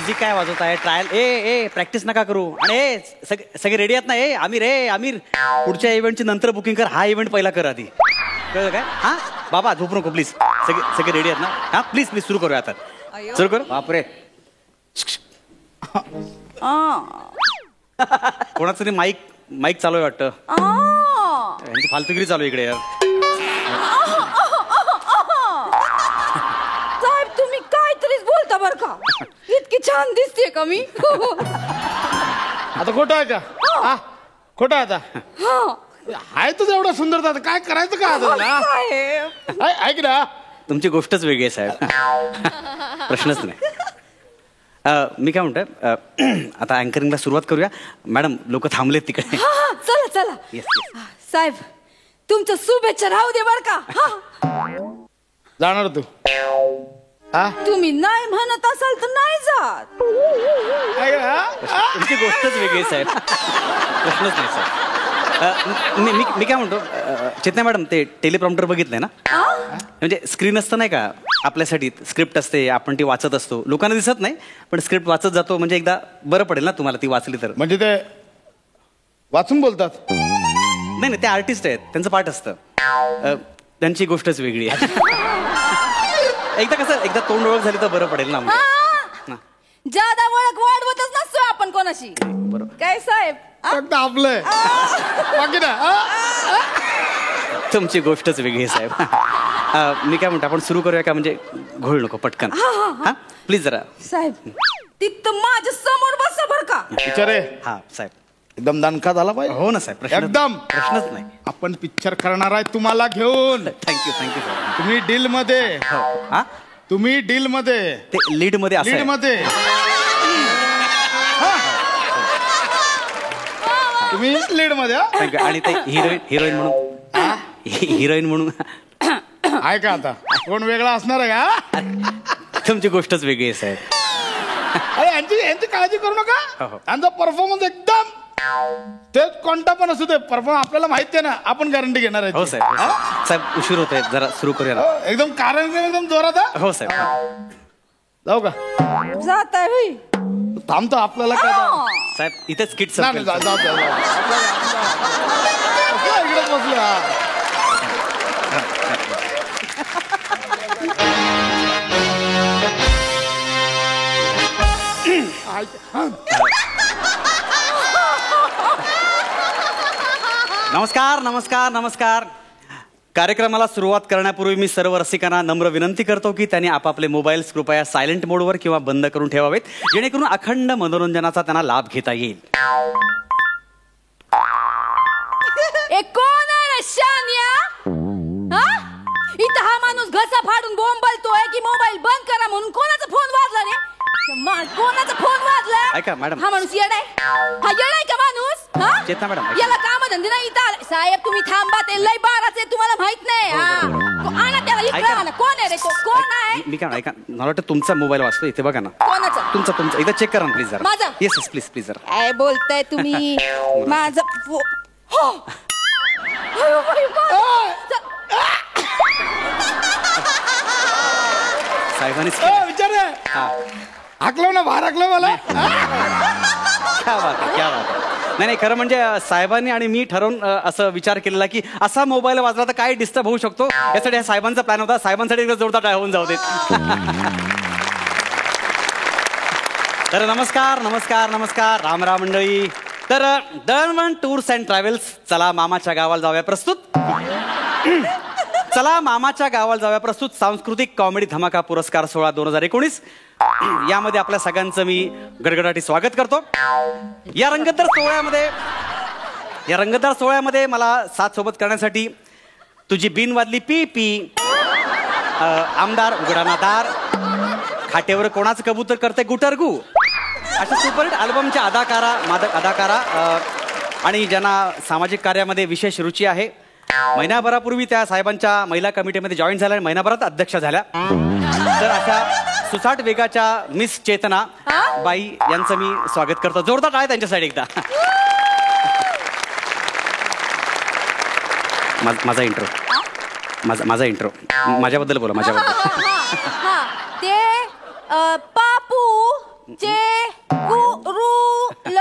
Music काय वाजवत आहे ट्रायल ए प्रॅक्टिस नका करू आणि सगळे रेडी आहेत ना आमिर पुढच्या इव्हेंटची नंतर बुकिंग कर हा इव्हेंट पहिला कर आधी कळलं काय हा बाबा झोपू नको प्लीज सगळे रेडी आहेत ना हा प्लीज सुरू करूया आता सुरू करू बापरे कोणाचं तरी माईक चालू आहे वाटतं यांची फालतुगिरी चालू आहे इकडे यार साहेब तुम्ही काहीतरीच बोलता बर का इतकी छान दिसते का मी आता खोटं आहे का खोटं आहे आता आहे तुझं एवढं सुंदर आता काय करायचं का आता ऐक ना तुमची गोष्टच वेगळी आहे साहेब प्रश्नच नाही मी काय म्हणतोय आता अँकरिंगला सुरुवात करूया मॅडम लोक थांबलेत तिकडे चला चला साहेब तुमचं शुभेच्छा राहू दे बर का जाणार तू तुम्ही नाही म्हणत असाल तर नाही जात तुमची गोष्टच वेगळी आहे साहेब प्रश्नच नाही साहेब मी काय म्हणतो चेतना मॅडम ते टेलिप्रॉम्प्टर बघितलंय ना म्हणजे स्क्रीन असतं नाही का आपल्यासाठी स्क्रिप्ट असते आपण ती वाचत असतो लोकांना दिसत नाही पण स्क्रिप्ट वाचत जातो म्हणजे एकदा बरं पडेल ना तुम्हाला ती वाचली तर म्हणजे ते वाचून बोलतात नाही ते आर्टिस्ट आहेत त्यांचं पाठ असतं त्यांची गोष्टच वेगळी आहे एकदा तोंड ओळख झाली तर बरं पडेल ना जादा ओळख वाढवतच नसतो आपण कोणाशी बरोबर काय साहेब आपलंय तुमची गोष्टच वेगळी आहे साहेब मी काय म्हणतो आपण सुरू करूया का म्हणजे घोळ नको पटकन हा प्लीज जरा साहेब तिथं माझ्या समोर बसा बर का विचारे हा साहेब एकदम दणका झाला पाहिजे हो ना साहेब एकदम प्रश्नच नाही आपण पिक्चर करणार आहे तुम्हाला घेऊन थँक्यू साहेब तुम्ही डील मध्ये तुम्ही डील मध्ये ते लीड मध्ये लीड मध्ये तुम्ही लीड मध्ये आणि ते हिरोईन म्हणून आहे का आता कोण वेगळा असणार आहे का तुमची गोष्टच वेगळी आहे साहेब यांची काळजी करू नका यांचा परफॉर्मन्स एकदम ते कोणता पण असू दे परफॉर्मन्स आपल्याला माहिती आहे ना आपण गॅरंटी घेणार आहे हो साहेब उशीर होत आहे जरा सुरू करूया ना एकदम कारण एकदम जोरात हो साहेब जाऊ का जात आहे थांबतो आपल्याला काय साहेब इथेच किट इकडेच बसलो नमस्कार कार्यक्रमाला सुरुवात करण्यापूर्वी मी सर्व रसिकांना नम्र विनंती करतो की त्यांनी आपापले मोबाईल्स कृपया सायलेंट मोडवर किंवा बंद करून ठेवावेत जेणेकरून अखंड मनोरंजनाचा त्यांना लाभ घेता येईल कोण आहे शान्या इथं हा माणूस घसा फाडून बोंबलतोय की मोबाईल बंद करा म्हणून कोणाचा फोन वाजला रे कोणाचा फोन वाजला ऐका मॅडम हा माणूस येडाय हा येडाय का माणूस चेतना मॅडम याला काम धंदे नाही इथं साहेब तुम्ही थांबा ते लय बाराचे तुम्हाला माहित नाही आणा त्याला इकडे आणा कोण आहे रे कोण आहे मी काय ऐका मला वाटतं तुमचा मोबाईल वाजतो इथे बघा ना कोणाचा तुमचा इथं चेक करा ना प्लीज जरा माझा येस प्लीज जरा काय बोलताय तुम्ही माझा साहेबांनी विचार हाकलो ना बाहेर हाकलो मला क्या बात नाही खरं म्हणजे साहेबांनी आणि मी ठरवून असं विचार केलेला की असा मोबाईल वाजला तर काय डिस्टर्ब होऊ शकतो यासाठी हा साहेबांचा प्लॅन होता साहेबांसाठी जोरदार टाळ्या होऊन जाऊ देत तर नमस्कार राम मंडळी तर दळणवळण टूर्स अँड ट्रॅव्हल्स चला मामाच्या गावाला जाऊया प्रस्तुत सांस्कृतिक कॉमेडी धमाका पुरस्कार सोहळा 2019 यामध्ये आपल्या सगळ्यांचं मी गडगडाटी स्वागत करतो या रंगतदार सोहळ्यामध्ये मला साथ सोबत करण्यासाठी तुझी बिनवादली पी पी आमदार उघडाना दार खाटेवर कोणाचं कबूतर करते गुटरगू अशा सुपरहिट अल्बमच्या अदाकारा आणि ज्यांना सामाजिक कार्यामध्ये विशेष रुची आहे महिनाभरापूर्वी त्या साहेबांच्या महिला कमिटीमध्ये जॉईन झाल्या आणि महिनाभरात अध्यक्ष झाल्या तर अशा सुसाट वेगाच्या मिस चेतना बाई यांचं मी स्वागत करतो जोरदार टाळ्या त्यांच्यासाठी एकदा माझा इंट्रो माझ्याबद्दल बोला माझ्याबद्दल ते पापू चे गु रु ल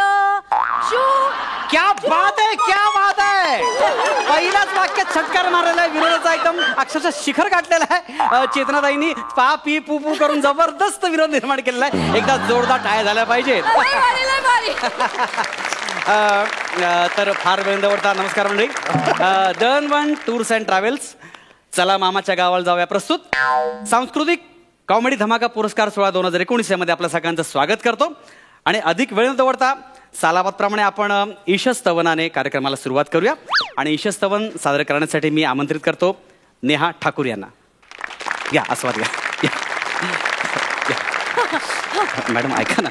शू. क्या बात आहे, क्या बात आहे. पहिल्याच वाक्यात षटकार मारलेला आहे. विरोधाचा एकदम अक्षरशः शिखर गाठलेला आहे. चेतनाताईंनी पा पी पू पू करून जबरदस्त विरोध निर्माण केलेला आहे. एकदा जोरदार टाळ्या झाल्या पाहिजेत. लय भारी. तर फार वेळ दवडता. नमस्कार मंडळी. दळणवळण टूर्स अँड ट्रॅव्हल्स चला मामाच्या गावाला जाऊया प्रस्तुत सांस्कृतिक कॉमेडी धमाका पुरस्कार सोहळा 2019 मध्ये आपल्या सगळ्यांचं स्वागत करतो. आणि अधिक वेळ न दवडता सालाबादप्रमाणे आपण ईशस्तवनाने कार्यक्रमाला सुरुवात करूया. आणि ईशस्तवन सादर करण्यासाठी मी आमंत्रित करतो नेहा ठाकूर यांना. या आस्वाद घ्या. मॅडम ऐका ना,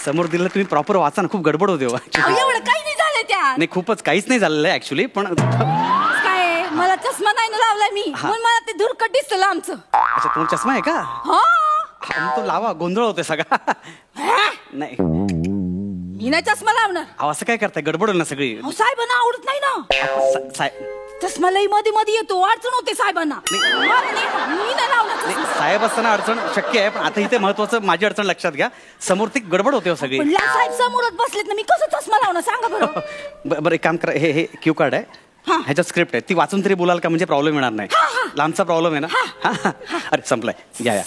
समोर दिलं तुम्ही प्रॉपर वाचा ना. खूप गडबड होते. एवढं काही नाही झालं त्यात. नाही, खूपच काहीच नाही झालेलं आहे ऍक्च्युली. पण काय मला चष्मा नाही ना लावलाय मी, म्हणून मला ते धुरकट दिसतं आमचं. अच्छा, तुम्हाला चष्मा आहे का? हा, तो लावा, गोंधळ होते सगळा. नाही, मी नाही चष्मा लावणार. अहो, असं काय करताय? गडबड होईल ना सगळी. साहेबांना आवडत नाही ना चष्मा. लई मध्ये मध्ये येतो, अडचण होते साहेबांना. मला नाही, मी नाही लावणार चष्मा. साहेब असताना अडचण शक्य आहे, पण आता इथे महत्वाचं माझी अडचण लक्षात घ्या. समोर ती गडबड होते हो सगळी. पण साहेब समोरच बसलेत ना, मी कसं चष्मा लावणार सांगा बरं. बरं, एक काम करा. हे क्यू कार्ड आहे, ह्याच्यात स्क्रिप्ट आहे, ती वाचून तरी बोलाल का? म्हणजे प्रॉब्लेम येणार नाही. लांबचा प्रॉब्लेम आहे ना. अरे संपलाय. या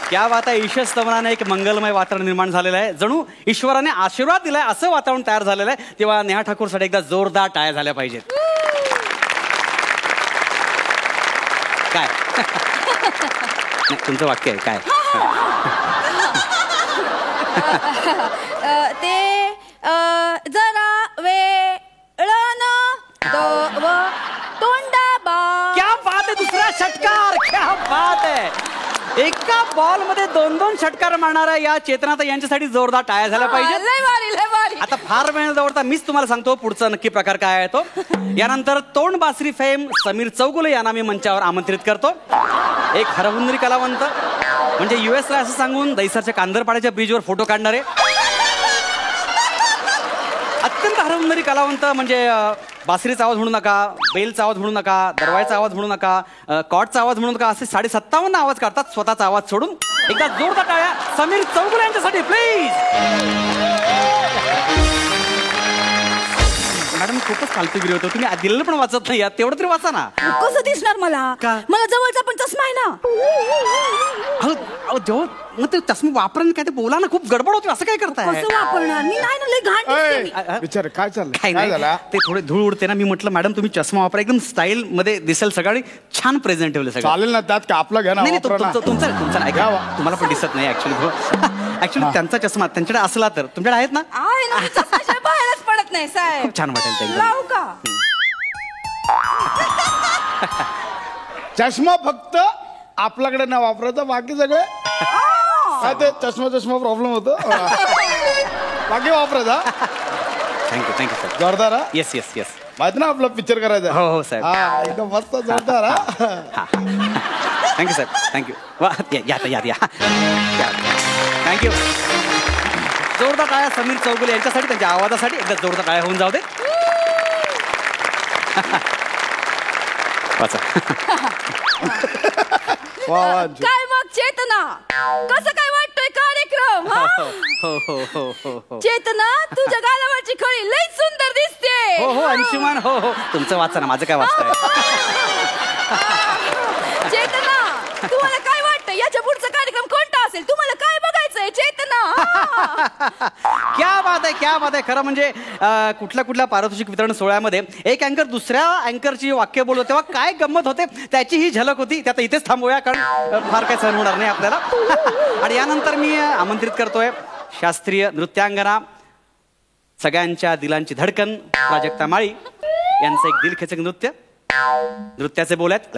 क्या बात आहे. ईशस्तवनाने एक मंगलमय वातावरण निर्माण झालेलं आहे. जणू ईश्वराने आशीर्वाद दिलाय असं वातावरण तयार झालेलं आहे. तेव्हा नेहा ठाकूरसाठी एकदा जोरदार टाळ्या झाल्या पाहिजेत. काय तुमचं वाक्य आहे काय? ते जरा वेळन तोंडाबा. क्या बात आहे. दुसरा षटकार. क्या बात आहे. एका बॉल मध्ये 2-2 षटकार मारणाऱ्या या चेतनाताई यांच्यासाठी जोरदार टाळ्या झाल्या पाहिजे. लय भारी, लय भारी. आता फार वेळ दवडता मीच तुम्हाला सांगतो पुढचा नक्की प्रकार काय आहे तो. यानंतर तोंड बासरी फेम समीर चौगुले यांना मी मंचावर आमंत्रित करतो. एक हरहुन्नरी कलावंत, म्हणजे US ला असं सांगून दैसरच्या कांदरपाड्याच्या ब्रिजवर फोटो काढणारे अत्यंत हरहुन्नरी कलावंत. म्हणजे बासरीचा आवाज म्हणू नका, बेलचा आवाज म्हणू नका, दरवाजाचा आवाज म्हणू नका, कॉटचा आवाज म्हणू नका, असे 57.5 आवाज काढतात स्वतःचा आवाज सोडून. एकदा जोरदार टाळ्या समीर चौगुले यांच्यासाठी प्लीज. मॅडम खूपच फालतूगिरी होतो. तुम्ही दिलेलं पण वाचत नाही, तेवढं तरी वाचा ना. कसं दिसणार मला? का? मला जवळचा पण चष्मा आहे ना. अहो जेव्हा मग ते चष्मा वापरून काय ते बोला ना. खूप गडबड होती. असं काय करताय? कसं वापरणार? मी नाही ना, लय घाण दिसते मी. विचार काय चाललंय? काय नाही, ते थोडे धूळ उडते ना. मी म्हटलं मॅडम तुम्ही चष्मा वापरा, एकदम स्टाईल मध्ये दिसेल. सगळी छान प्रेझेंट ठेवलं सगळं. चालेल ना, त्यात का आपला घ्या ना. नाही, तुमचा ऐका, तुम्हाला पण दिसत नाही ऍक्च्युली त्यांचा चष्मा त्यांच्याकडे असला तर तुमच्याकडे आहेत ना. आहे ना, मी चष्म्याशिवाय बाहेरच पडत नाही साहेब. खूप छान वाटेल ते एकदम. लावू का? चष्मा फक्त आपल्याकडे ना वापरायचा, बाकी सगळे काय ते चष्मा प्रॉब्लेम होतो. बाकी वापरायचा. Thank you sir. जोरदार हा. येस माहित ना आपला पिक्चर करायचा. हो साहेब. हा, एकदम मस्त जोरदार हा. थँक्यू साहेब. थँक्यू. वा या थँक्यू. जोरदार टाळ्या समीर चौगुले यांच्यासाठी, त्यांच्या आवाजासाठी. एकदा जोरदार टाळ्या होऊन जाऊ दे. वाचा. काय मग चेतना, कसं काय वाटतोय कार्यक्रम? हो. चेतना, तुझ्या गालावरची खळी लई सुंदर दिसते. हो अंशुमान. हो तुमचं वाचा ना, माझं काय वाचताय? चेतना, तुम्हाला काय वाटतं याच्या पुढचा कार्यक्रम कोणता असेल? तुम्हाला काय बघायचंय चेतना? क्या बात आहे. खरं म्हणजे कुठल्या पारितोषिक वितरण सोहळ्यामध्ये एक अँकर दुसऱ्या अँकरची वाक्य बोलतो तेव्हा काय गंमत होते त्याची ही झलक होती. त्यात इथेच थांबूया, कारण फार काय सहन होणार नाही आपल्याला. आणि यानंतर मी आमंत्रित करतोय शास्त्रीय नृत्यांगना, सगळ्यांच्या दिलांची धडकन प्राजक्ता माळी यांचं एक दिलखेचक नृत्य. नृत्याचे बोल आहेत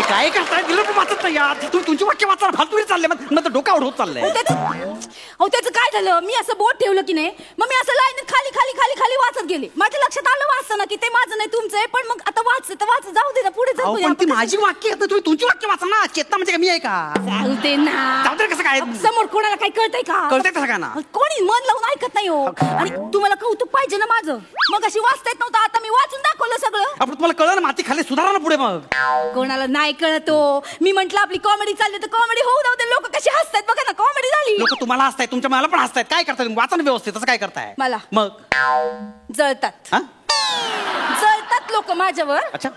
काय करताय दिलं पण वाचत नाही यार. तुम्ही तुमची वाक्य वाचा फालतू चालले मग डोका उडवत चाललंय. अहो त्याचं काय झालं, मी असं बोट ठेवलं की नाही, मग मी असं लाईन खाली खाली खाली खाली वाचत गेले. माझ्या लक्षात आलं वाचताना की ते माझं नाही तुमचं आहे, पण मग आता वाच जाऊ दे ना, पुढे जाऊ दे. पण ती माझी वाक्य आहेत ना, तुम्ही तुमची वाक्य वाचा ना. चेतना म्हणजे मी आहे का? जाऊ दे ना. जाऊ दे कसं काय? समोर कोणाला काही कळतंय का? कळतंय कसं काय ना? कोणी मन लावून ऐकत नाही हो. आणि तुम्हाला कौतुक पाहिजे ना माझं. मग अशी वाचता येत नव्हतं, आता मी वाचून दाखवलं सगळं. आपण तुम्हाला कळलं ना, माती खाली सुधारा ना पुढे. मग कोणाला नाही कळत हो. मी म्हंटल आपली कॉमेडी चालली तर कॉमेडी होऊ दे. लोक कशी हसतायत बघा ना, कॉमेडी झाली. लोक तुम्हाला हसतायत, तुमच्या मला पण हसतायत. काय करताय तुम्ही? वाचा ना व्यवस्थित. तसं काय करताय मला मग? जळतात हा? जळतात लोक माझ्यावर. अच्छा.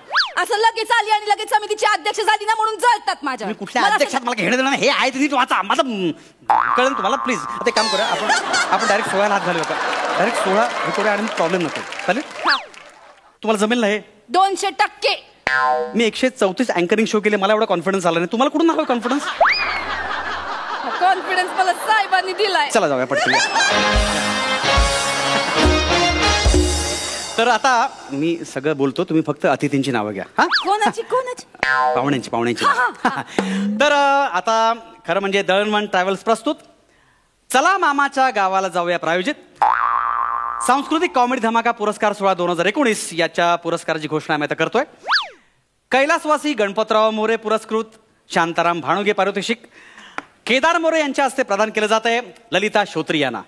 असं लगेच आली आणि लगेच समितीची अध्यक्ष झाली ना म्हणून जळतात माझ्यावर. तुम्ही कुठल्या अध्यक्षात मला घेणं देणं नाही. हे आहे नीट वाचा. माझं कळलं तुम्हाला. प्लीज आता एक काम करूया, आपण डायरेक्ट 16 हात घालूया का? डायरेक्ट 16 हे करूया आणि प्रॉब्लेम नको. चालेल? हा. तुम्हाला जमेल ना हे? 200%. मी 134 अँकरिंग शो केले, मला एवढा कॉन्फिडन्स आला नाही. तुम्हाला कुठून आला कॉन्फिडन्स? कॉन्फिडन्स मला साहेबांनी दिलाय. चला जाऊया पटकन. तर आता मी सगळं बोलतो, तुम्ही फक्त अतिथींची नावं घ्या. हा? कोणाची पाहुण्यांची. तर आता खरं म्हणजे दळणवळण ट्रॅव्हल्स प्रस्तुत चला मामाच्या गावाला जाऊया प्रायोजित सांस्कृतिक कॉमेडी धमाका पुरस्कार सोहळा 2019 याच्या पुरस्काराची घोषणा आम्ही आता करतोय. कैलासवासी गणपतराव मोरे पुरस्कृत शांताराम भाणुगे पारितोषिक केदार मोरे यांच्या हस्ते प्रदान केलं जात आहे. ललिता श्रोत्री यांना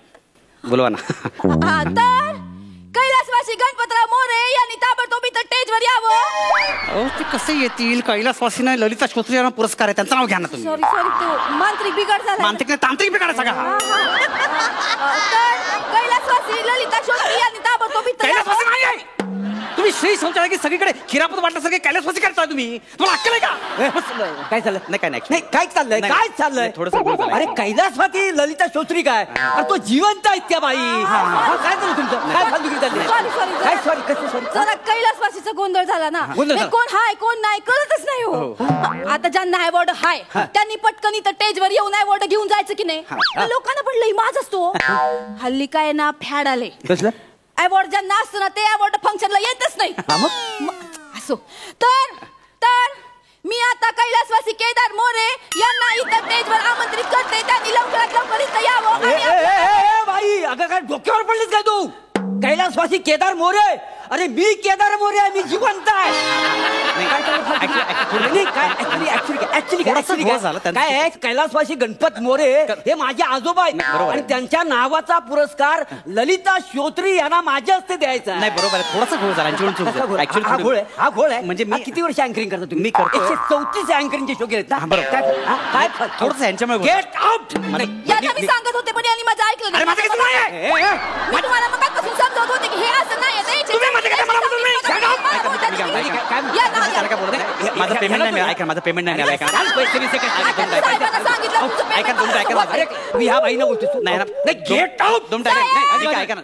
बोलवा ना. तर कैलासवासी गणपतराव मोरे यांनी ताबडतोब इथं स्टेजवर यावं. ते कसे येतील? कैलासवासी नाही, ललिता श्रोत्री यांना पुरस्कार आहे, त्यांचं नाव घ्या ना तुम्ही. सॉरी तो मांत्रिक बिघाड झाला. मांत्रिक नाही, तांत्रिक बिघाड सगळा. तर कैलासवासी ललिता श्रोत्री यांनी ताबडतोब इथं कैलासवासी नाही आहे. तुम्ही श्री शौचालय की सगळीकडे खिरापत वाटल्यासारखे कैलासवासी करताय तुम्ही. तुम्हाला अक्कल आहे का? काय चाललंय? नाही काय नाही. नाही काय चाललंय? नाही, काय नाही. चाललंय? नाही, थोडंसं बोल झालंय. अरे कैलासवाती ललिता श्रोत्री काय? अरे तो जिवंत आहे त्या बाई. हा, काय झालं तुमचं? काय फालतूगिरी चालली? सॉरी काय सॉरी? कसं सॉरी? जरा कैलासवासीचा गोंधळ झाला ना. गोंधळ नाही, झाला. कोण हाय कोण नाही कळतच नाही हो. आता ज्यांना अवॉर्ड हाय त्यांनी पटकन इथं स्टेजवर येऊन अवॉर्ड घेऊन जायचं की नाही. लोकांना पण लई माझ असतो. हल्ली काय ना फॅड आले. कसलं? अवॉर्ड ज्यांना असतं ना ते अवॉर्ड फंक्शनला येतच नाही. असो तर मी आता कैलासवासी केदार मोरे यांना इथं स्टेजवर आमंत्रित करते. त्यांनी लवकरात लवकर इथं यावं. बाई अगं काय डोक्यावर पडलीस काय तू? कैलासवासी केदार मोरे? अरे मी केदार मोरे आहे, मी जिवंत आहे. काय आहे कैलासवासी गणपत मोरे हे माझे आजोबा आहेत आणि त्यांच्या नावाचा पुरस्कार ललिता श्रोत्री यांना माझ्या हस्ते द्यायचा आहे. नाही बरोबर आहे, थोडासा घोळ झाला. हा घोळ आहे. म्हणजे मी किती वर्ष अँकरिंग करतो तुम्ही? मी करतो. 134 अँकरिंगचे शो केले. काय थोडंसं यांच्यामुळे गेट आउट. यांना मी सांगत होते पण यांनी माझं ऐकलं नाही. मी तुम्हाला मगापासून समजवत होते की हे असं नाही. माझं पेमेंट नाही मिळालं. ऐका माझं पेमेंट नाही मिळालं. मी ह्या बाईना बोलतो. नाही ना गेट आउट. ऐका ना.